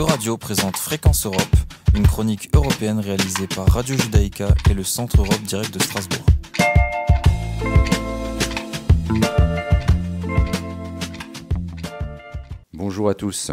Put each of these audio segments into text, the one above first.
Euradio présente Fréquence Europe, une chronique européenne réalisée par Radio Judaïka et le Centre Europe Direct de Strasbourg. Bonjour à tous.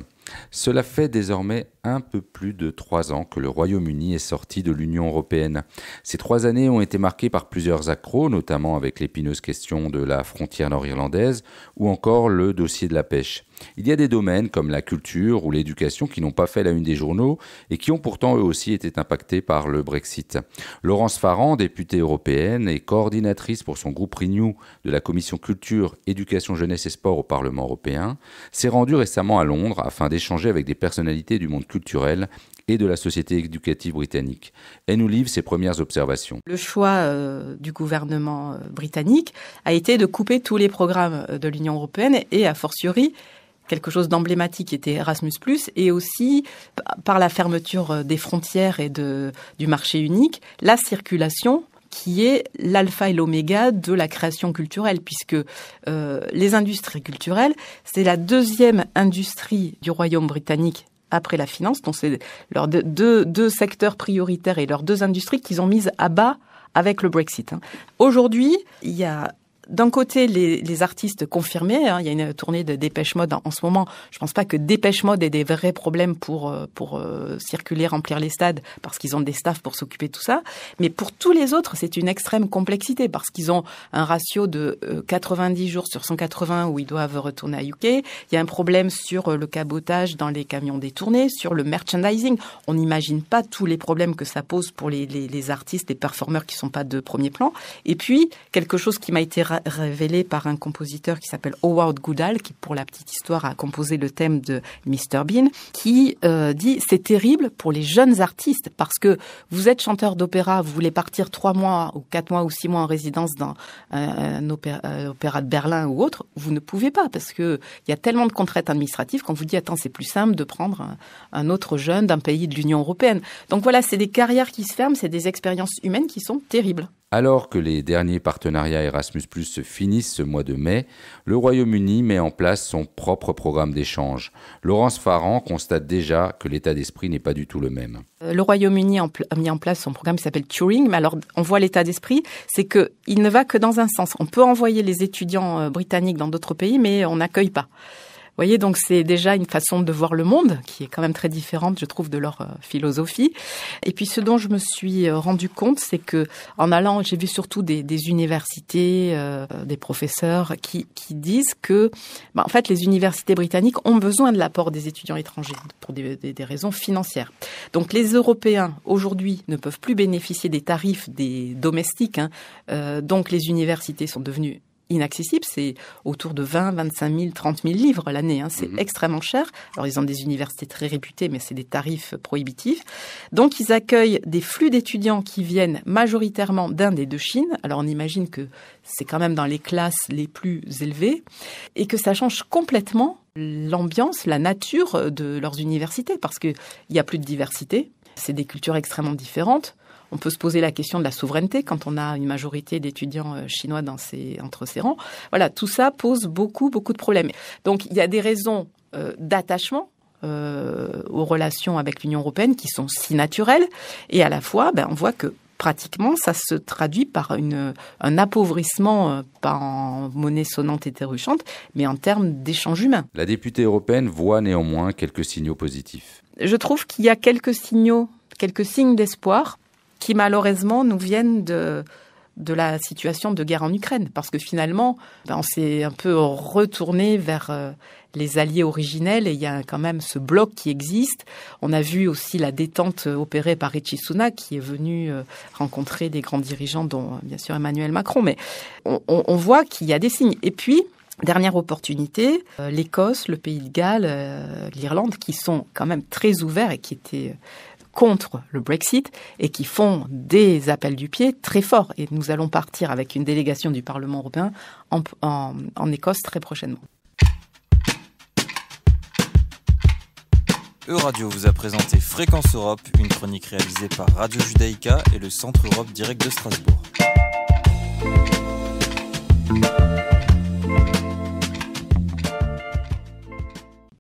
Cela fait désormais un peu plus de 3 ans que le Royaume-Uni est sorti de l'Union européenne. Ces 3 années ont été marquées par plusieurs accros, notamment avec l'épineuse question de la frontière nord-irlandaise ou encore le dossier de la pêche. Il y a des domaines comme la culture ou l'éducation qui n'ont pas fait la une des journaux et qui ont pourtant eux aussi été impactés par le Brexit. Laurence Farrand, députée européenne et coordinatrice pour son groupe Renew de la commission culture, éducation, jeunesse et sport au Parlement européen, s'est rendue récemment à Londres afin d'échanger avec des personnalités du monde culturel et de la société éducative britannique. Elle nous livre ses premières observations. Le choix du gouvernement britannique a été de couper tous les programmes de l'Union européenne et, a fortiori, quelque chose d'emblématique était Erasmus+, et aussi, par la fermeture des frontières et du marché unique, la circulation qui est l'alpha et l'oméga de la création culturelle, puisque les industries culturelles, c'est la deuxième industrie du Royaume britannique après la finance, donc c'est leurs deux secteurs prioritaires et leurs 2 industries qu'ils ont mises à bas avec le Brexit. Aujourd'hui, il y a d'un côté les artistes confirmés, il y a une tournée de Dépêche Mode en ce moment. Je pense pas que Dépêche Mode ait des vrais problèmes pour circuler, remplir les stades, parce qu'ils ont des staffs pour s'occuper de tout ça. Mais pour tous les autres, c'est une extrême complexité, parce qu'ils ont un ratio de 90 jours sur 180 où ils doivent retourner à UK. Il y a un problème sur le cabotage dans les camions détournés, sur le merchandising. On n'imagine pas tous les problèmes que ça pose pour les artistes, les performeurs qui sont pas de premier plan. Et puis, quelque chose qui m'a été révélé par un compositeur qui s'appelle Howard Goodall, qui, pour la petite histoire, a composé le thème de Mr Bean, qui dit « C'est terrible pour les jeunes artistes, parce que vous êtes chanteur d'opéra, vous voulez partir 3 mois ou 4 mois ou 6 mois en résidence dans un opéra de Berlin ou autre, vous ne pouvez pas, parce que il y a tellement de contraintes administratives qu'on vous dit « Attends, c'est plus simple de prendre un autre jeune d'un pays de l'Union européenne. » Donc voilà, c'est des carrières qui se ferment, c'est des expériences humaines qui sont terribles. Alors que les derniers partenariats Erasmus+ se finissent ce mois de mai, le Royaume-Uni met en place son propre programme d'échange. Laurence Farrand constate déjà que l'état d'esprit n'est pas du tout le même. Le Royaume-Uni a mis en place son programme qui s'appelle Turing, mais alors on voit l'état d'esprit, c'est que il ne va que dans un sens. On peut envoyer les étudiants britanniques dans d'autres pays, mais on n'accueille pas. Vous voyez, donc c'est déjà une façon de voir le monde qui est quand même très différente, je trouve, de leur philosophie. Et puis ce dont je me suis rendu compte, c'est que en allant, j'ai vu surtout des universités, des professeurs qui disent que, en fait, les universités britanniques ont besoin de l'apport des étudiants étrangers pour des raisons financières. Donc les Européens aujourd'hui ne peuvent plus bénéficier des tarifs des domestiques. Donc les universités sont devenues inaccessible, c'est autour de 20, 25 000, 30 000 livres l'année. C'est extrêmement cher. Alors, ils ont des universités très réputées, mais c'est des tarifs prohibitifs. Donc, ils accueillent des flux d'étudiants qui viennent majoritairement d'Inde et de Chine. Alors, on imagine que c'est quand même dans les classes les plus élevées et que ça change complètement l'ambiance, la nature de leurs universités parce qu'il n'y a plus de diversité. C'est des cultures extrêmement différentes. On peut se poser la question de la souveraineté quand on a une majorité d'étudiants chinois entre ses rangs. Voilà, tout ça pose beaucoup de problèmes. Donc, il y a des raisons d'attachement aux relations avec l'Union européenne qui sont si naturelles. Et à la fois, on voit que pratiquement, ça se traduit par un appauvrissement, pas en monnaie sonnante et trébuchante, mais en termes d'échanges humains. La députée européenne voit néanmoins quelques signaux positifs. Je trouve qu'il y a quelques signes d'espoir qui malheureusement nous viennent de la situation de guerre en Ukraine. Parce que finalement, on s'est un peu retourné vers les alliés originels et il y a quand même ce bloc qui existe. On a vu aussi la détente opérée par Rishi Sunak qui est venu rencontrer des grands dirigeants, dont bien sûr Emmanuel Macron. Mais on voit qu'il y a des signes. Et puis, dernière opportunité, l'Écosse, le Pays de Galles, l'Irlande, qui sont quand même très ouverts et qui étaient contre le Brexit et qui font des appels du pied très forts. Et nous allons partir avec une délégation du Parlement européen en Écosse très prochainement. Euradio vous a présenté Fréquence Europe, une chronique réalisée par Radio Judaïka et le Centre Europe Direct de Strasbourg.